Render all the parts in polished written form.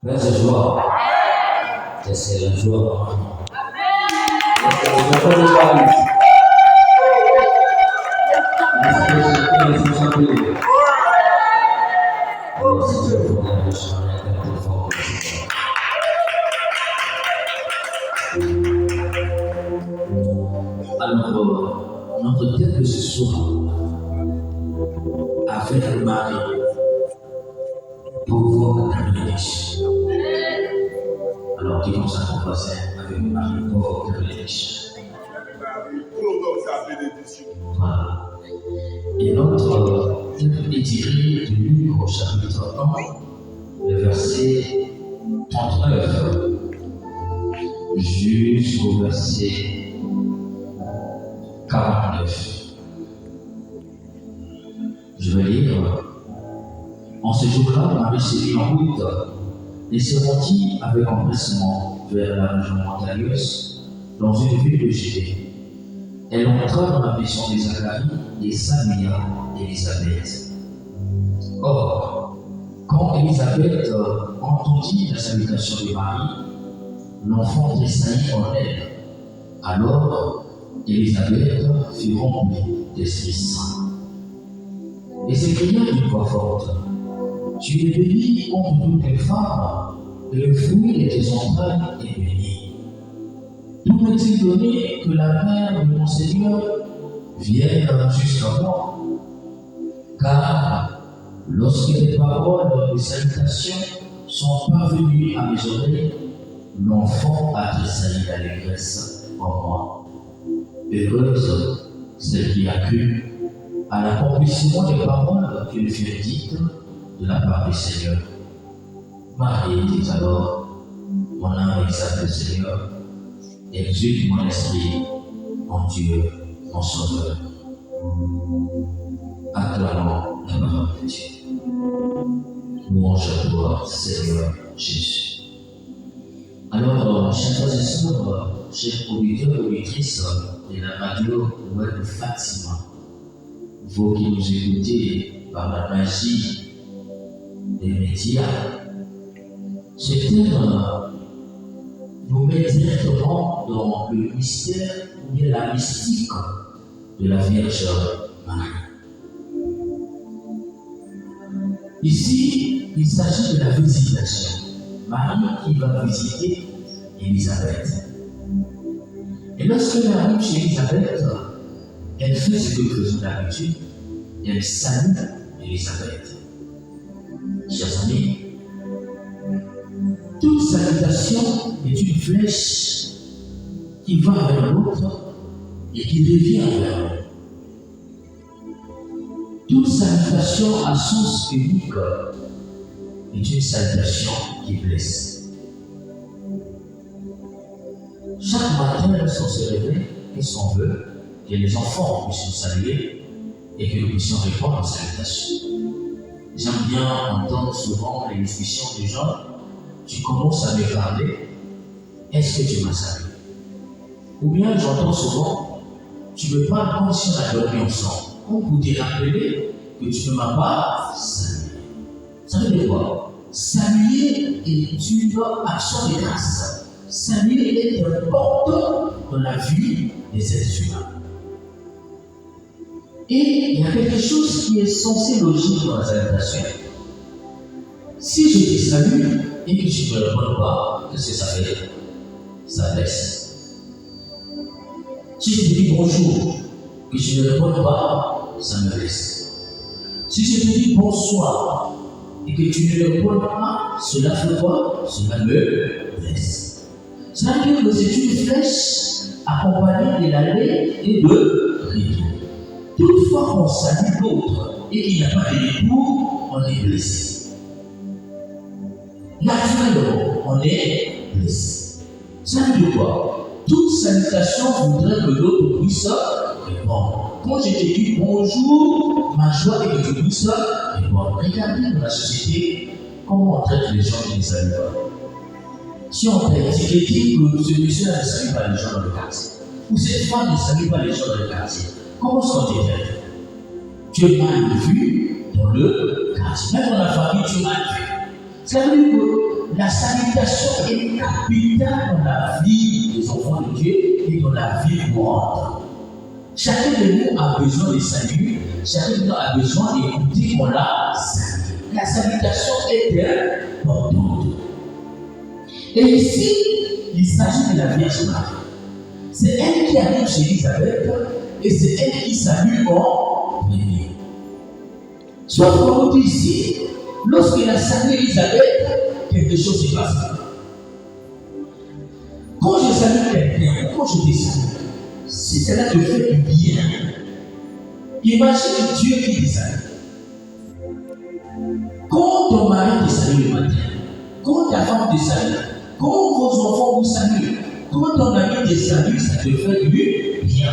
Mais c'est joie. C'est la joie. Alors, notre thème de ce soir, avec Marie, pauvre ta bénédiction. Alors, disons ça pour passer avec Marie, pauvre ta bénédiction. Voilà. Et notre thème est tiré de Luc au chapitre 1, le verset 39 jusqu'au verset 49. Je vais lire. En ce jour-là, Marie s'est mise en route et se rendit avec empressement vers la région montagneuse, dans une ville de Judée. Elle entra dans la maison de Zacharie et salua Élisabeth. Or, quand Élisabeth entendit la salutation de Marie, l'enfant tressaillit en elle. Alors, Élisabeth fut remplie d'Esprit Saint. Et s'écria d'une voix forte: Tu es bénie entre toutes les femmes, et le fruit de tes entrailles est béni. D'où m'est-il donné que la mère de mon Seigneur vienne jusqu'à moi? Car lorsque les paroles de salutation sont parvenues à mes oreilles, l'enfant a tressailli d'allégresse en moi. Heureuse celle qui a cru à l'accomplissement des paroles qui lui furent dites de la part du Seigneur. Marie dit alors: Mon âme exalte le Seigneur, exulte mon esprit en Dieu, mon Sauveur. Acclamons la parole de Dieu. Louange à toi, Seigneur Jésus. Alors, chers frères et sœurs, chers auditeurs et auditrices de la radio web Fatima, vous qui nous écoutez par la magie des médias, ce thème nous met directement dans le mystère ou bien la mystique de la Vierge Marie. Ici, il s'agit de la visitation. Marie qui va visiter Élisabeth. Et lorsqu'elle arrive chez Élisabeth, elle fait ce que nous faisons d'habitude, elle salue Élisabeth. Chers amis, toute salutation est une flèche qui va vers l'autre et qui revient vers l'autre. Toute salutation à sens unique est une salutation qui blesse. Chaque matin, lorsqu'on se réveille, qu'est-ce qu'on veut? Que les enfants puissent nous saluer et que nous puissions répondre aux salutations. J'aime bien entendre souvent les discussions des gens. Tu commences à me parler, est-ce que tu m'as salué? Ou bien j'entends souvent, tu me parles comme si on a dormi ensemble, ou pour te rappeler que tu ne m'as pas salué. Ça veut dire quoi? Saluer est une action de grâce. Saluer est important dans la vie des êtres humains. Et il y a quelque chose qui est censé logique dans la salutation. Si je te salue et que tu ne me réponds pas, qu'est-ce que ça fait? Ça blesse. Si je te dis bonjour, que tu ne réponds pas, ça me blesse. Si je te dis bonsoir et que tu ne réponds pas, cela fait quoi? Cela me blesse. Cela veut dire que c'est une flèche accompagnée de l'aller et de retour. Toutefois qu'on salue l'autre et qu'il n'y a pas de retour, on est blessé. Naturellement, on est blessé. Ça veut dire quoi? Toute salutation voudrait que l'autre puisse répondre. Quand je te dis bonjour, ma joie est que tu puisses répondre. Regardez dans la société comment on traite les gens qui ne saluent pas. Si on t'a étiqueté que ce monsieur ne salue pas les gens dans le quartier, ou cette femme ne salue pas les gens dans le quartier, comment est-ce qu'on te traite? Tu es mal vu dans le quartier. Même dans la famille, tu es mal vu. Ça veut dire que la salutation est capitale dans la vie des enfants de Dieu et dans la vie courante. Chacun de nous a besoin de salut, chacun de nous a besoin d'écouter qu'on l'a salué. La salutation est importante. Et ici, il s'agit de la Vierge Marie. C'est elle qui arrive chez Élisabeth et c'est elle qui salue en premier. Sauf qu'on dit ici, lorsqu'elle a salué Élisabeth, quelque chose s'est passé. Quand je salue quelqu'un, quand je te salue, si cela te fait du bien, imagine Dieu qui te salue. Quand ton mari te salue le matin, quand ta femme te salue, quand vos enfants vous saluent, quand ton ami te salue, ça te fait du bien.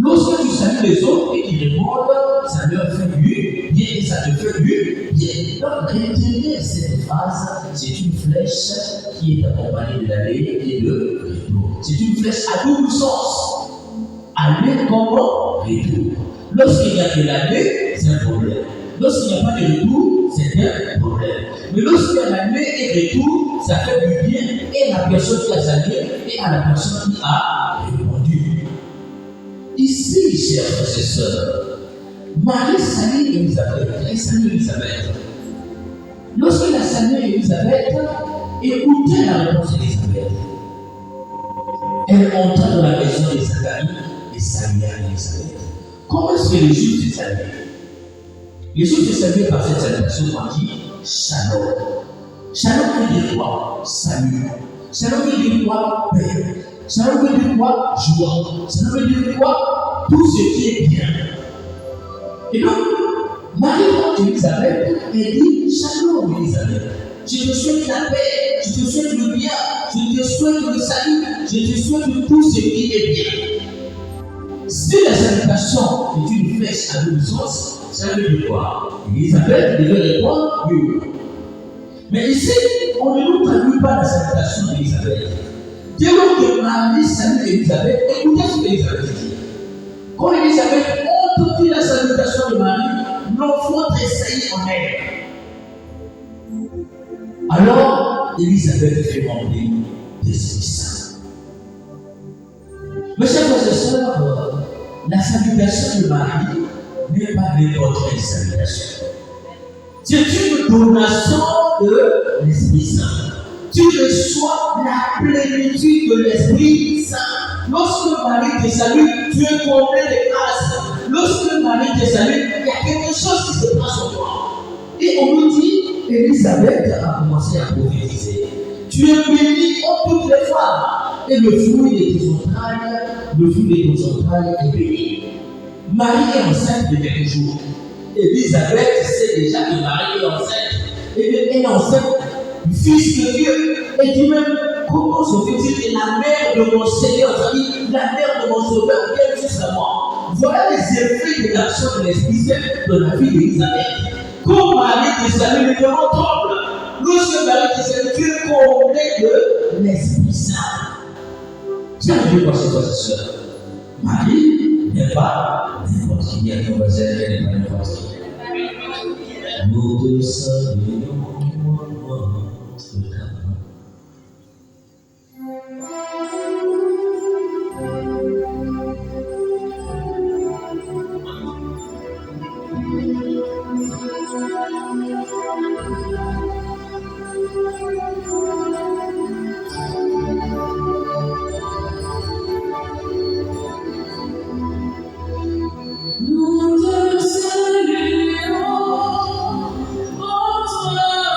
Lorsque tu salues les autres et qu'ils répondent, ça leur fait du bien et ça te fait du bien. Donc, retenez cette phrase, c'est une flèche qui est accompagnée de l'aller et de retour. C'est une flèche à double sens. Aller comme retour. Lorsqu'il y a de l'aller, c'est un problème. Lorsqu'il n'y a pas de retour, c'est un problème. Mais lorsqu'il y a l'aller et retour, ça fait du bien et à la personne qui a salué et à la personne qui a répondu. Ici, chers frères et sœurs, Marie salue Élisabeth. Elle salue Élisabeth. Lorsqu'elle a salué Élisabeth, écoutez la réponse d'Élisabeth. Elle entra dans la maison de Zacharie et salua Élisabeth. Comment est-ce que les Juifs se saluent? Les Juifs se saluent par cette salutation qu'on dit Shalom. Shalom veut dire quoi? Salut. Shalom veut dire quoi? Paix. Shalom veut dire quoi? Joie. Shalom veut dire quoi? Tout ce qui est bien. Et donc, Marie rentre Élisabeth et dit Shalom Élisabeth. Je te souhaite la paix, je te souhaite le bien, je te souhaite le salut, je te souhaite tout ce qui est bien. Si la salutation est une flèche à double sens, ça veut dire quoi? Élisabeth devait répondre oui. Mais ici, on ne nous traduit pas la salutation d'Élisabeth. Dès lors que Marie salue Élisabeth, écoutez ce qu'Élisabeth dit. Quand Élisabeth entendit la salutation de Marie, l'enfant tressaillit en elle. Alors, Élisabeth fait remplir d'Esprit Saint. Mes chers frères et sœurs, la salutation de Marie n'est pas n'importe quelle salutation. C'est une donation de l'Esprit Saint. Tu reçois la plénitude de l'Esprit Saint. Lorsque Marie te salue, tu es comblé de grâce. Lorsque Marie te salue, il y a quelque chose qui se passe en toi. Et on nous dit, Élisabeth a commencé à prophétiser. Tu es bénie en toutes les femmes. Et le fruit de tes entrailles est béni. Marie est enceinte de quelques jours. Élisabeth sait déjà que Marie est enceinte. Et bien, elle est enceinte du Fils de Dieu. Et dit même, comment se fait-il que la mère de mon Seigneur, c'est-à-dire la mère de mon Sauveur, vienne jusqu'à moi? Voilà les effets de l'action de l'Esprit Saint dans la vie d'Élisabeth. Quand Marie te salue, le démon tremble. Lorsque Marie te salue, tu es comblé de l'Esprit Saint. Ça veut dire quoi, c'est toi, sœur? Marie n'est pas n'importe qui. Elle n'est pas n'importe qui. Nous te saluons, notre âme. Nous te saluons, ô toi.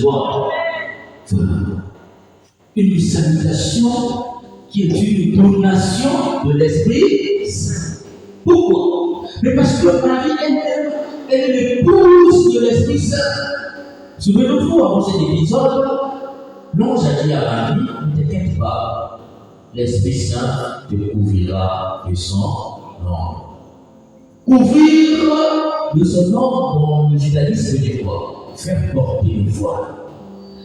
recevoir une salutation qui est une donation de l'Esprit Saint. Pourquoi? Mais parce que Marie elle-même, elle est l'épouse de l'Esprit Saint. Souvenez-vous, avant cet épisode, l'ange a dit à Marie, ne t'inquiète pas, l'Esprit Saint te couvrira de son nom. Couvrir de son nom dans le judaïsme veut dire quoi? Faire porter le voile.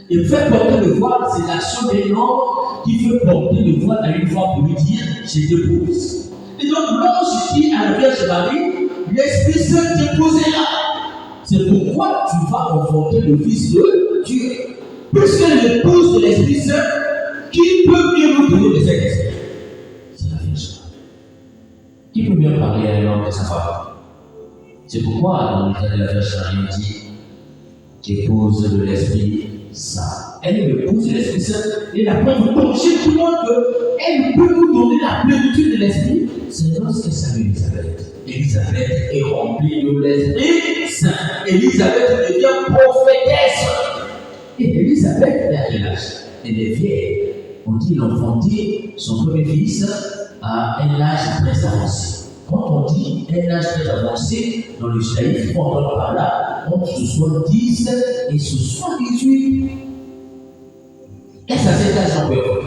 Et faire porter le voile, c'est l'action d'un homme qui veut porter le voile à une femme pour lui dire je t'épouse. Et donc l'ange dit à la Vierge Marie, l'Esprit Saint t'épousera. C'est pourquoi tu vas enfanter le Fils de Dieu. Puisqu'elle est l'épouse de l'Esprit Saint, qui peut mieux nous donner des aides? C'est la Vierge Marie. Qui peut mieux parler à un homme que sa femme? C'est pourquoi dans le cas de la Vierge Marie, on dit épouse de l'Esprit Saint. Elle est l'épouse de l'Esprit Saint. Et la preuve chez tout le monde qu'elle peut nous donner la plénitude de l'Esprit, c'est lorsqu'elle salue Élisabeth. Élisabeth est remplie de l'Esprit Saint. Élisabeth devient prophétesse. Et Élisabeth, elle a quel âge? Elle est vieille. On dit l'enfanté, son premier fils, à un âge très avancé. Quand on dit un âge très avancé, dans le judaïsme, il faut entendre par là entre 70 et 78. Et ça, c'est âge en période.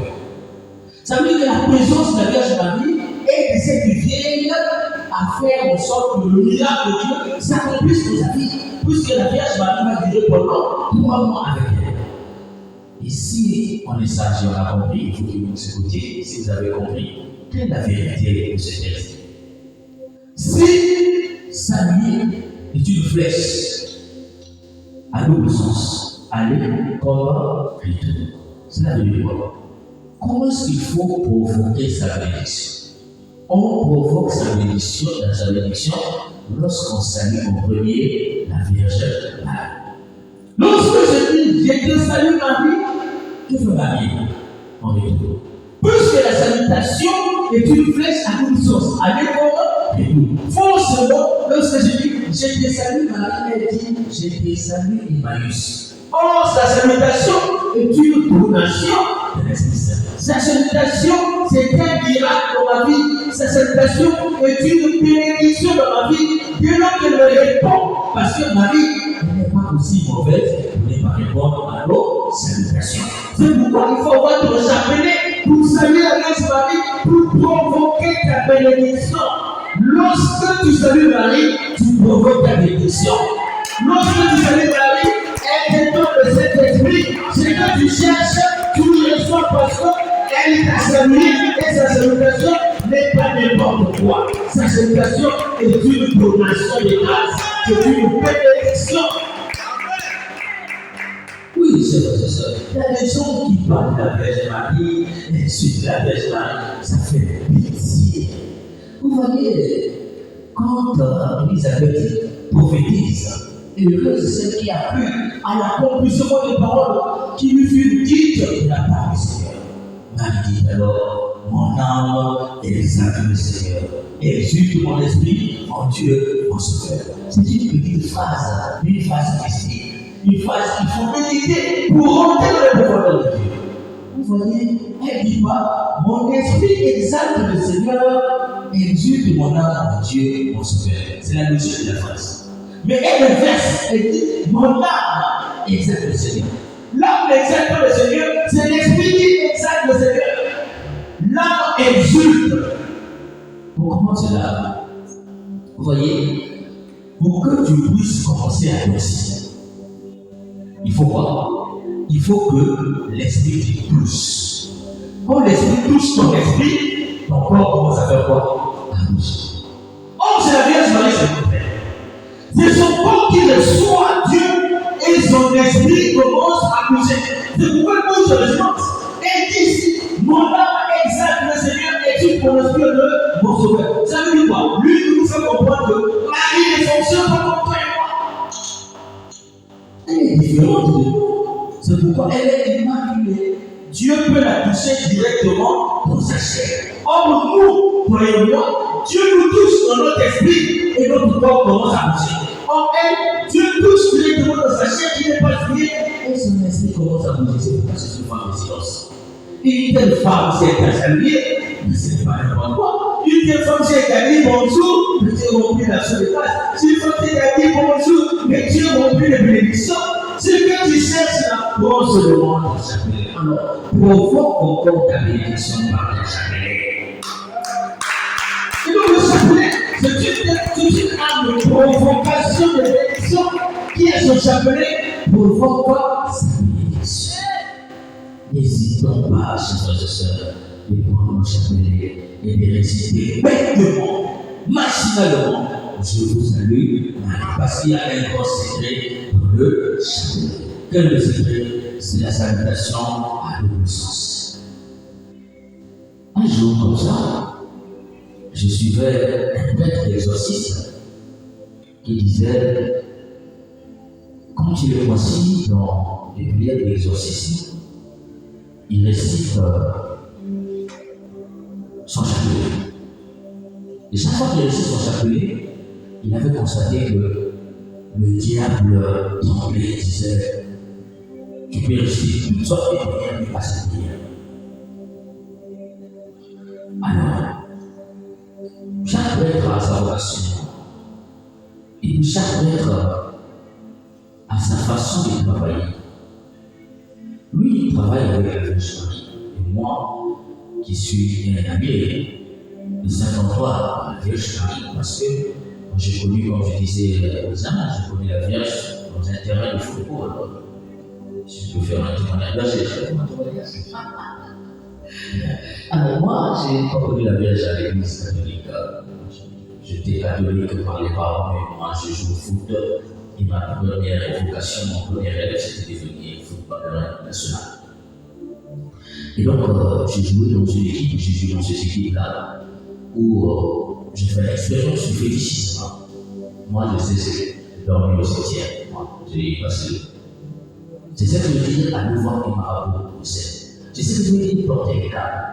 Ça veut dire que la présence de la Vierge Marie est de cette vieille à faire en sorte que le miracle de Dieu s'accomplisse dans sa vie, puisque la Vierge Marie va durer pendant 3 mois avec elle. Et si on est sage et on a compris, il faut que vous écoutiez, si vous avez compris, quelle est la vérité de ce texte? Si saluer est une flèche à double sens, aller comme retour, cela veut dire quoi? Comment est-ce qu'il faut provoquer sa bénédiction? On provoque sa bénédiction dans sa bénédiction lorsqu'on salue en premier la Vierge Marie. Lorsque je dis je te salue Marie, que fait Marie en retour? Puisque la salutation est une flèche à double sens, aller comme retour. Forcément, lorsque je dis je te salue Marie, elle dit je te salue Emmaüs. Or, sa salutation est une donation de l'Esprit Saint. Sa salutation, c'est un miracle dans ma vie. Sa salutation est une bénédiction dans ma vie. Dès lors qu'elle me répond, parce que Marie n'est pas aussi mauvaise, elle n'est pas répondre à nos salutations. C'est pourquoi il faut avoir ton chapelet pour saluer la Vierge Marie, pour provoquer ta bénédiction. Lorsque tu salues Marie, tu provoques ta bénédiction. Lorsque tu salues Marie, elle te donne le Saint-Esprit. Ce que tu cherches, tu le reçois parce qu'elle t'a salué et sa salutation n'est pas n'importe quoi. Sa salutation est une donation de grâce, c'est une bénédiction. Oui, c'est vrai, c'est ça. Il y a des gens qui parlent de la Vierge Marie, et suite de la Vierge Marie, ça fait pitié. Vous voyez, quand Élisabeth prophétise, heureuse celle qui a cru à l'accomplissement des paroles qui lui furent dites de la part du Seigneur. Marie dit alors, mon âme exalte le Seigneur, exulte mon esprit en Dieu, mon Sauveur. C'est une petite phrase mystique, une phrase qu'il faut méditer pour rentrer dans le pouvoir de Dieu. Vous voyez, elle dit pas, mon esprit exalte le Seigneur, exulte mon âme en Dieu, mon Sauveur. C'est la logique de la phrase. Mais elle inverse, elle dit, mon âme exalte le Seigneur. L'âme n'exalte pas le Seigneur, c'est l'esprit qui exalte le Seigneur. L'âme exulte. Comment c'est l'âme? Vous voyez, pour que tu puisses commencer à danser, il faut quoi? Il faut que l'esprit te touche. Quand l'esprit touche ton esprit, ton corps commence à faire quoi? À bouger. Or, c'est la Vierge Marie, c'est le Père. C'est son corps qui reçoit Dieu et son esprit commence à bouger. C'est pourquoi il bouge le silence. Et dit ici, mon âme exalte le Seigneur et tu pour l'esprit de mon Sauveur. Ça veut dire quoi? Lui nous fait comprendre que Marie ne fonctionne pas comme toi et moi. Elle est différente de nous. C'est pourquoi elle est immaculée. Dieu peut la toucher directement dans sa chair. Or, nous, toi et moi, Dieu nous touche dans notre esprit et notre corps commence à bouger. Or, elle, Dieu touche directement dans sa chair, il n'est pas prié. Et son esprit commence à bouger. C'est pourquoi c'est souvent le silence. Une telle femme s'est installée, mais ce n'est pas n'importe quoi. Une telle femme s'est dit bonjour, mais Dieu remplit la seule place. Si une femme s'est dit bonjour, mais Dieu remplit les bénédictions. Ce que tu cherches là, pour seulement ton chapelet. Alors, provoque encore ta bénédiction par ton chapelet. Et donc le chapelet, c'est une arme de provocation de bénédiction qui est son chapelet, provoque sa bénédiction. N'hésitons pas, chers frères et sœurs, de prendre mon chapelet et de réciter bêtement, machinalement. Je vous salue, parce qu'il y a un grand secret dans le chapelet. Quel est le secret? C'est la salutation à double sens. Un jour comme ça, je suivais un maître d'exorcisme qui disait, quand il est voici dans les prières d'exorcisme, il récite son chapelet. Et chaque fois qu'il récite son chapelet, il avait constaté que le diable tremblait et disait, tu peux réciter toutes sortes de prières, mais pas cette prière. Alors, chaque maître a sa vocation. Et puis chaque maître a sa façon de travailler. Lui, il travaille avec la Vierge Marie. Et moi, qui suis un ami de Saint-Antoine à la Vierge Marie, parce que j'ai connu, comme je disais aux âmes, j'ai connu la Vierge dans un terrain de football. Si je peux faire un témoignage, là j'ai fait un témoignage. Alors moi, j'ai pas connu la Vierge à l'église catholique. J'étais catholique par les parents, mais moi je joue au foot. Et ma première vocation, mon premier rêve, c'était de devenir footballeur national. Et donc, j'ai joué dans une équipe, j'ai joué dans cette équipe-là, où j'ai fait l'expérience du fétichisme. Moi, je sais, c'est dormir au cimetière. J'ai passé. C'est ça que je veux dire à nouveau et marabout au sein. C'est ce que je veux dire porter les câbles.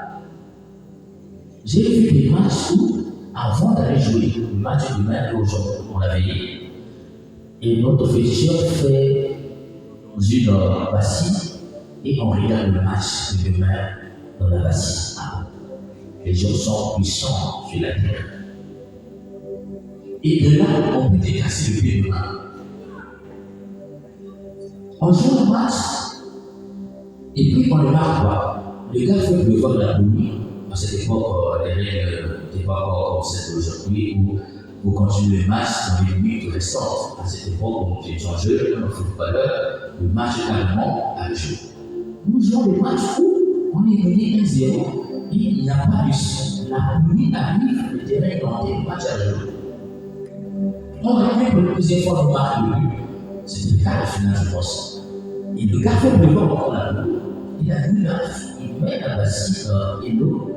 J'ai vu des matchs où, avant d'aller jouer, le match de demain et aujourd'hui, on l'a veillé. Et notre féticheur fait dans une bassine et on regarde le match de demain dans la bassine. Les gens sont puissants sur la terre. Et de là, on peut décasser le pied de main. On joue le match et puis on ne marque pas. Le gars fait pleuvoir la pluie. À cette époque, les règles n'étaient pas encore comme celles d'aujourd'hui où vous continuez le match dans les minutes restantes. À cette époque, on était en jeu, on ne fait pas l'heure, le match est carrément à jeu. Nous jouons le match où on est mené 1-0 et il n'y a pas de son. La pluie arrive, le terrain est tenté, le match à jeu. On revient pour la deuxième fois, on marque le but. C'était le quart de finale, je pense. Et le gars fait pleuvoir encore la pluie. Il a mis là, il met la bassine et l'eau.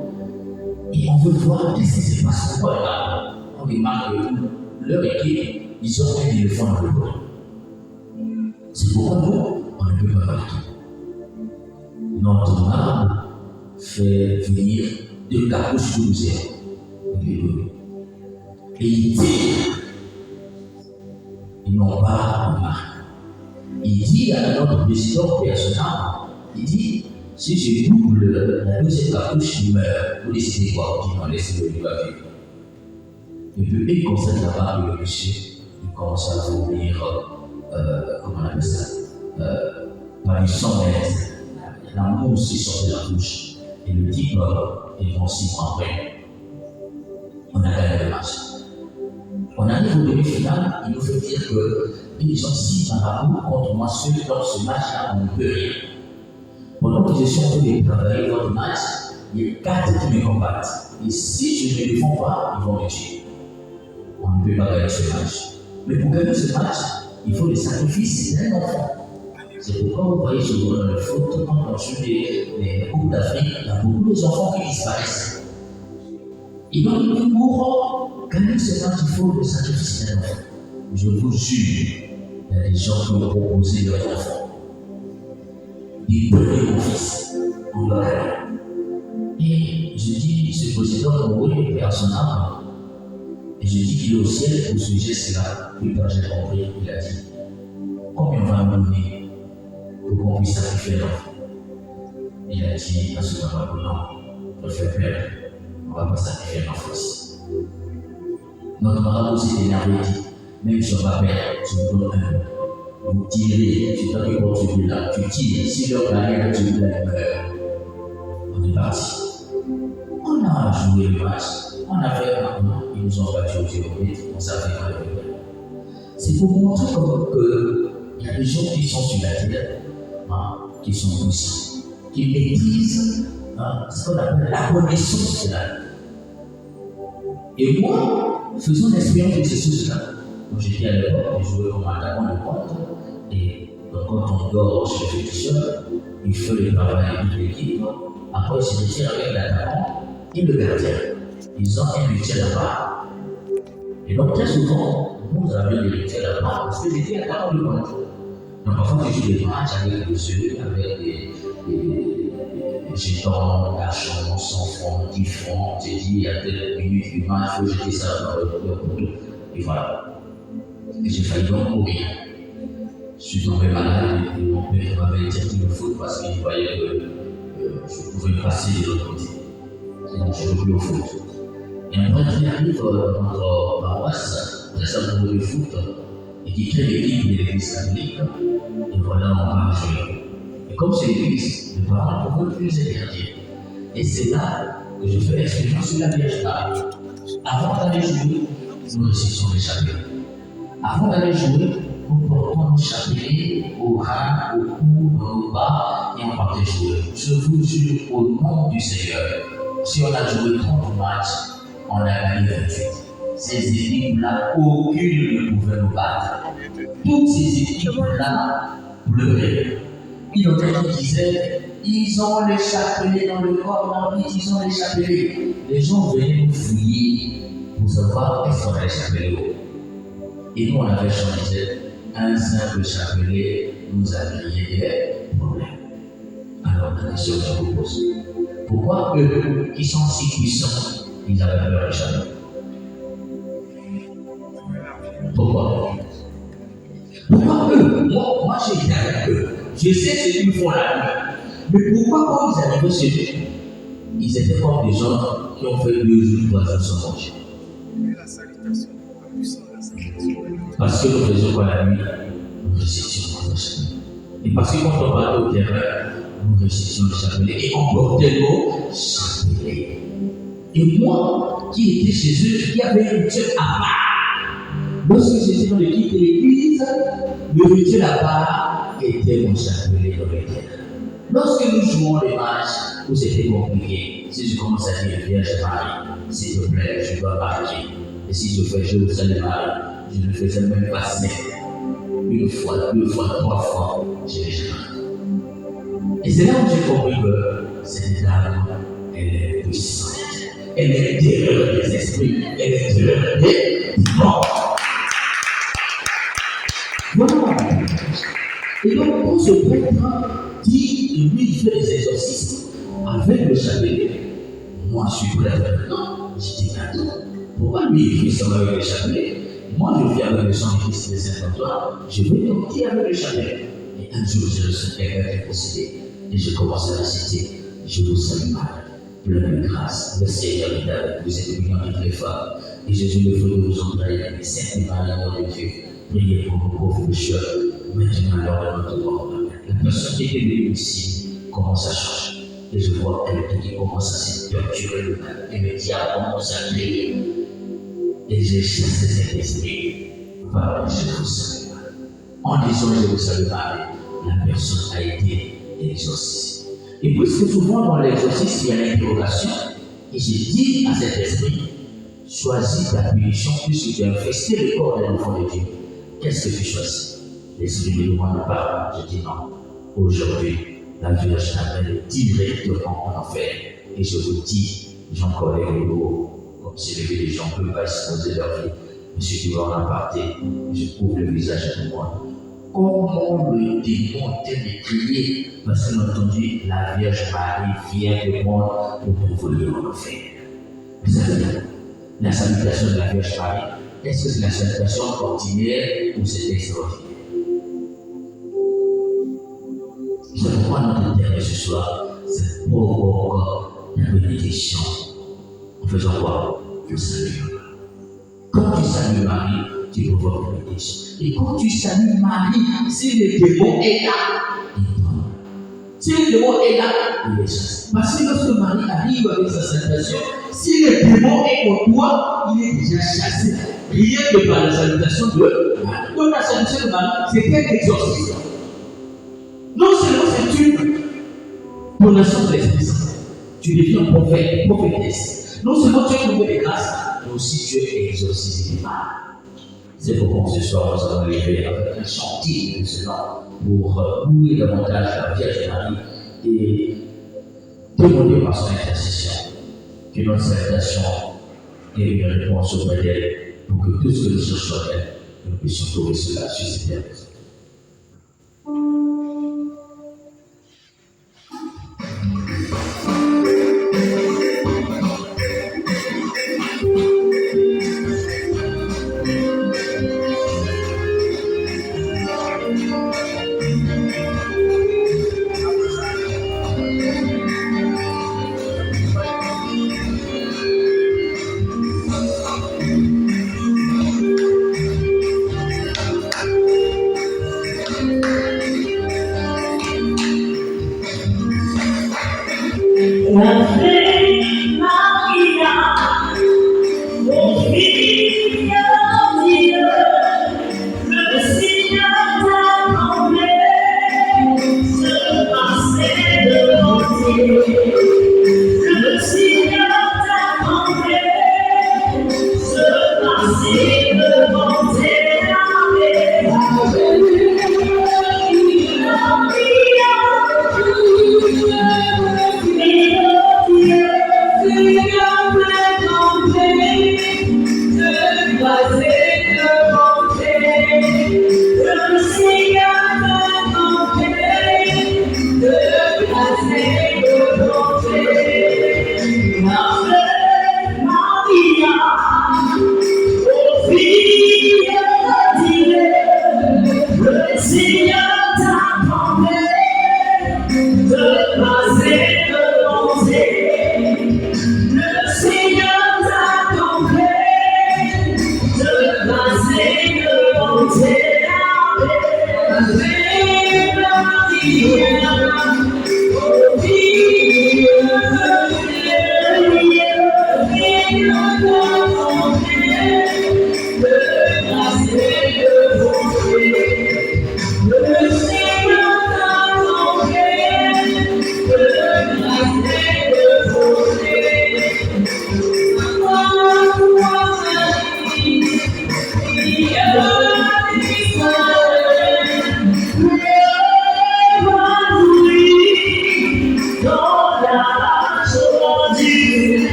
Et on veut voir qu'est-ce qui se passe. Pourquoi là, on remarque que leur équipe, ils ont un éléphant dans le bol. C'est pourquoi nous, on ne peut pas marquer. Notre marbre fait venir de la bouche de l'ousière. Et il tire. Ils n'ont pas remarqué. Il dit à notre président personnel, il dit, si je double la deuxième cartouche, il meurt. Vous décidez quoi? Il dit, laissez-le, il va vivre. Et puis, il constate là-bas le péché, il commence à vomir, comment on appelle ça, par les 100 mètres. La mousse qui sort de la bouche. Et le type est en 6 mois après. On a gagné le match. On arrive au demi-finale, il nous fait dire que les gens 6 dans la boue contre moi, ceux dans ce match-là, on ne peut rien. Pendant que je suis en train de travailler dans le match, il y a 4 qui me combattent. Et si je ne les défends pas, ils vont me tuer. On ne peut pas gagner ce match. Mais pour gagner ce match, il faut le sacrifice d'un enfant. C'est pourquoi vous voyez souvent dans le foot, quand on joue les Coupes d'Afrique, il y a beaucoup d'enfants qui disparaissent. Et donc, pour gagner ce match, il faut le sacrifice d'un enfant. Je vous jure, il y a des gens qui ont proposé leurs enfants. Ils prenaient mon fils, on l'a gagné. Et je dis, ce président Moué est à son âme. Et je dis qu'il est au ciel pour ce geste-là. Puis quand j'ai compris, il a dit, combien on va nous donner pour qu'on puisse sacrifier l'enfant? Il a dit à ce moment non, préfère père, on ne va pas sacrifier l'enfant ici. Notre marabout s'est énervé et dit, même si on va perdre, tu me donnes un peu. Vous tirez, tu t'en es pour tu là, tu tires, si leur carrière tu meurt. On est parti. On a joué le match, on a fait un an, ils nous ont battu au géomètre, on savait qu'on avait perdu. C'est pour montrer qu'il y a des gens qui sont sur la terre, qui sont puissants, qui maîtrisent ce qu'on appelle la connaissance de la vie. Et moi, faisons l'expérience de ces choses-là. Quand j'étais à l'époque, je jouais comme attaquant de pointe, et quand on dort chez le féticheur, il fait le travail de l'équipe. Après, il se retire avec l'attaquant et le gardien. Ils ont un métier là-bas. Et donc, très souvent, nous avions des métiers là-bas parce que j'étais attaquant de pointe. Donc, parfois, je joue des matchs avec des jeux, avec des jetons, d'argent, 100 francs, 10 francs. J'ai dit, il y a telle minute du match, il faut jeter ça dans le poteau. Et voilà. Et j'ai failli donc mourir. Je suis tombé malade et mon père m'avait interdit le foot parce qu'il voyait que je pouvais passer de l'autre côté. Et donc je ne jouais plus au foot. Et un prêtre qui arrive dans notre paroisse, très amoureux du foot, et qui crée l'équipe de l'église catholique, et voilà, on va jouer. Et comme c'est l'église, les parents ne peuvent plus interdire. Et c'est là que je fais l'expérience sur la Vierge Marie. Avant d'aller jouer, nous récitons les chapelets. Avant d'aller jouer, nous portons nos chapelets au rein, au cou, au bas, et on partait jouer. Je vous jure au nom du Seigneur, si on a joué 30 matchs, on a gagné 28. Ces équipes-là, aucune ne pouvait nous battre. Toutes ces équipes-là pleuraient. Il y en a qui disaient, ils ont les chapelets dans le corps, non, ils ont les chapelets. Les gens venaient nous fouiller pour savoir qu'est-ce qu'on a les chapelets. Et nous, on avait changé un simple chapelet, nous a créé des problèmes. Alors, la question que je vous pose, pourquoi eux, qui sont si puissants, ils avaient peur du chapelet? Pourquoi? Pourquoi eux? Moi j'ai été avec eux. Je sais ce qu'ils font là. Mais pourquoi quand ils arrivaient chez eux, ils étaient comme des gens qui ont fait 2 jours, 3 jours sans manger? Parce que nous faisions quoi la nuit? Nous récitions le chapelet. Et parce que quand on partait au terrain, nous récitions le chapelet. Et on portait le mot chapelet. Et moi, qui étais chez eux, qui avait un rituel à part, lorsque j'étais dans l'équipe de l'église, le rituel à part était mon chapelet dans le terrain. Lorsque nous jouons les matchs où c'était compliqué, si je commence à dire Vierge Marie, s'il te plaît, je dois marquer. Et si je fais Jérusalem Marie, je ne faisais même pas 5. 1 fois, 2 fois, 3 fois, j'ai déjà marqué. Et c'est là où j'ai compris que cette dame, elle est puissante. Elle est terreur des esprits. Elle est terreur des morts. Voilà. Et donc, quand ce prêtre dit, lui, il fait des exorcismes avec le chapelet, moi, je suis prêtre maintenant, je dis attends, pourquoi lui, il fait ça avec le chapelet? Moi, je viens avec le sang de Christ de Saint-Antoine, je vais tenter avec le chapelet. Et un jour, j'ai reçu quelqu'un qui est possédé, et je commence à réciter, je vous salue Marie, pleine de grâce, le Seigneur est avec vous, vous êtes bénie entre les femmes, et Jésus, le fruit de vos entrailles, et Sainte Marie, Mère de Dieu, priez pour nos pauvres pécheurs, maintenant à l'heure de notre mort. La personne qui était venue ici commence à changer. Et je vois quelqu'un qui commence à se torturer le cœur. Et le diable commence à crier. Et j'ai chassé cet esprit par je vous salue. En disant je vous salue Marie, la personne a été exorcisée. Et puisque souvent dans l'exorcisme, il y a l'interrogation, et j'ai dit à cet esprit, choisis ta punition puisque tu as infesté le corps de l'enfant de Dieu. Qu'est-ce que tu choisis? L'esprit me demande pas. Je dis non. Aujourd'hui, la Vierge t'amène directement en enfer. Et je vous dis, j'en connais le haut. Comme si les gens ne peuvent pas exposer leur vie. Monsieur qui va en aparté, je couvre le visage de moi. Comment le démon t'aime crier? Parce que, entendu, la Vierge Marie vient de moi pour m'envoyer en enfer. Vous savez, la salutation de la Vierge Marie, est-ce que c'est la salutation ordinaire ou c'est extraordinaire? reçois cette pauvre la bénédiction en faisant quoi? Le salut. Quand tu salues Marie, tu provoques la bénédiction. Et quand tu salues Marie, si le démon est là, il tombe. Si le démon est là, il est chassé. Parce que lorsque Marie arrive avec sa salutation, si le démon est pour toi, il est déjà chassé. Rien que par la salutation de Marie. Quand la salutation de Marie, c'est quel exorcisme? Non seulement c'est une connaissance de l'Esprit Saint, tu deviens prophète, prophétesse. Non seulement tu es trouvé de grâce, mais aussi tu es exorcisé du mal. C'est pourquoi ce soir nous allons lever avec un chantier de cela pour louer davantage la Vierge Marie et demander par son intercession que notre salutation ait une réponse auprès d'elle pour que tout ce que nous cherchons d'elle, nous puissions trouver cela sur cette terre.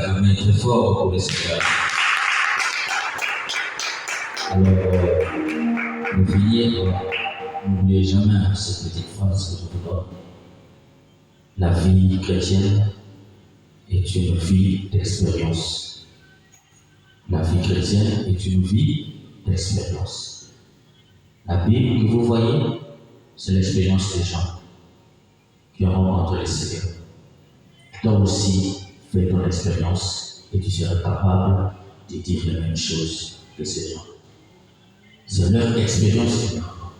la main très fort pour le Seigneur. Alors, pour finir, n'oubliez jamais cette petite phrase que je vous donne. La vie chrétienne est une vie d'expérience. La vie chrétienne est une vie d'expérience. La Bible que vous voyez, c'est l'expérience des gens qui ont rencontré le Seigneur. Toi aussi, fais ton expérience et tu seras capable de dire la même chose que ces gens. C'est leur expérience qui leur raconte.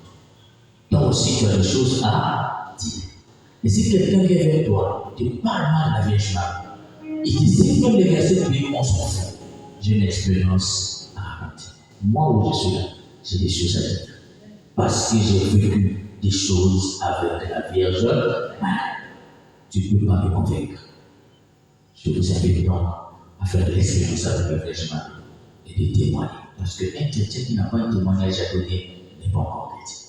Toi aussi, tu as des choses à dire. Et si quelqu'un vient vers toi, tu parles mal de la Vierge Marie, et tu sais comme les versets bibliques, on s'en fout. J'ai une expérience à raconter. Moi où je suis là, j'ai des choses à dire. Parce que j'ai vécu des choses avec la Vierge Marie. Tu ne peux pas me convaincre. Je vous invite donc à faire de l'expérience avec la Vierge Marie et de témoigner. Parce qu'un chrétien qui n'a pas un témoignage à donner n'est pas encore chrétien.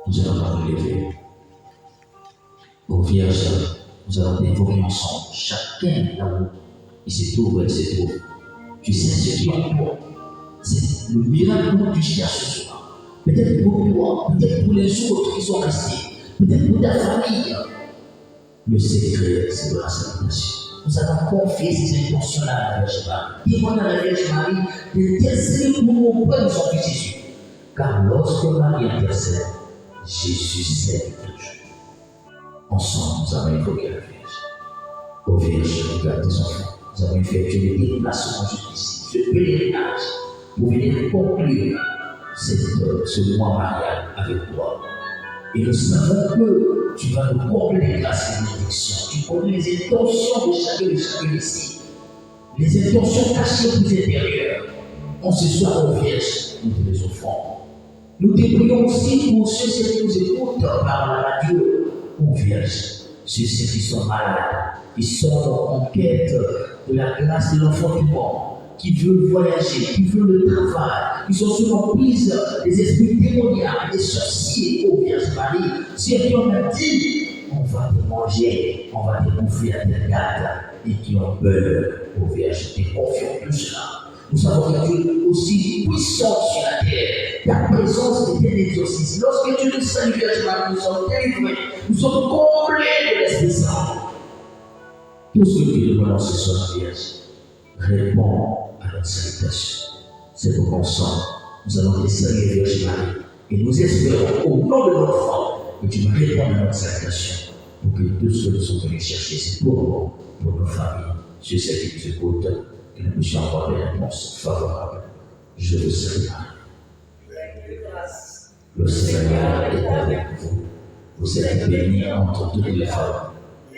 Nous allons nous lever. Aux Vierges, nous allons évoquer ensemble. Chacun là où il se trouve, elle se trouve. Tu sais ce qui est en toi. C'est le miracle que tu cherches ce soir. Peut-être pour toi, peut-être pour les autres qui sont restés, peut-être pour ta famille. Le secret, c'est de la salutation. Nous allons confier ces intentions-là à la Vierge Marie. Dis-moi à la Vierge Marie d'intercéder pour nous auprès de son Fils Jésus. Car lorsque Marie intercède, Jésus sait toujours. Ensemble, nous allons évoquer la Vierge. Ô Vierge, regarde tes enfants. Nous avons effectué des déplacements jusqu'ici, ce pèlerinage, pour venir conclure ce mois marial avec toi. Et nous savons que tu vas nous combler les grâces et les bénédictions. Tu connais les intentions de chacun ici. Les intentions cachées plus intérieures. En ce soir, ô Vierge, nous te les offrons. Nous te prions aussi pour ceux qui nous écoutent par la radio, ô Vierge, ceux qui sont malades, qui sont en quête de la grâce de l'enfant du monde, qui veulent voyager, qui veulent le travail, qui sont sous l'emprise des esprits démoniaques, des sorciers, ô Vierge Marie. Si on a dit, on va te manger, on va te bouffer à tes gardes, et qui ont peur, ô Vierge, et confions tout cela. Nous savons que tu es aussi puissant sur la terre. Ta présence est un exorcisme. Lorsque tu nous salues, Vierge Marie, nous sommes délivrés, nous sommes comblés de l'Esprit Saint. Tout ce que tu demandes ce soir, Vierge, réponds à notre salutation. C'est pour qu'ensemble, nous allons te saluer, Vierge Marie, et nous espérons au nom de notre enfant que tu vas répondre à notre salutation pour que tous ceux qui sont venus chercher, c'est pour nous, pour nos familles, ceux qui nous écoutent, que nous puissions avoir des réponses favorables. Je vous salue. Le Seigneur est avec vous. Vous êtes bénie entre toutes les femmes.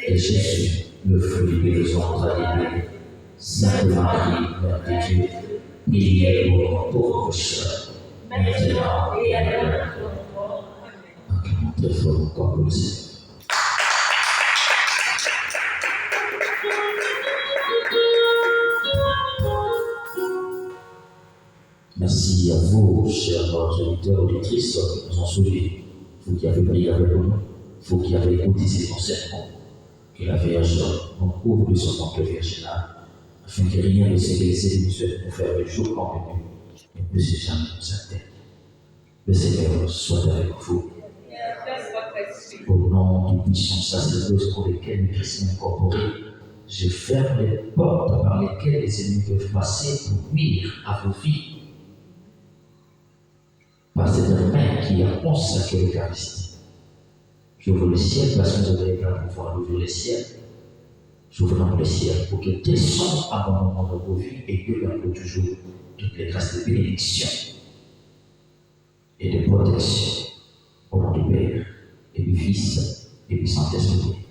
Et Jésus, le fruit de vos entrailles, est béni. Sainte Marie, Mère de Dieu, priez pour nous pauvres pécheurs, maintenant et à l'heure de notre mort. Acclamons très fort encore pour le Seigneur. Merci à vous, chers auditeurs et auditrices, qui nous ont sauvés. Vous qui avez prié avec nous, vous qui avez écouté ces enseignements, que la Vierge nous couvre de son temple virginal, afin que rien de ces blessés ne puisse nous faire le jour convenu et ne puisse jamais nous atteindre. Le Seigneur soit avec vous. Au nom du puissant sacerdoce pour lequel nous chrétiens incorporés, je ferme les portes par lesquelles les ennemis peuvent passer pour nuire à vos vies. Par cette main qui a consacré l'Eucharistie. J'ouvre le ciel parce que vous avez le pouvoir d'ouvrir le ciel. J'ouvre le ciel pour qu'il descende abondamment dans vos vies et que pour toujours toutes les grâces de bénédiction et de protection au nom du Père et du Fils et du Saint-Esprit.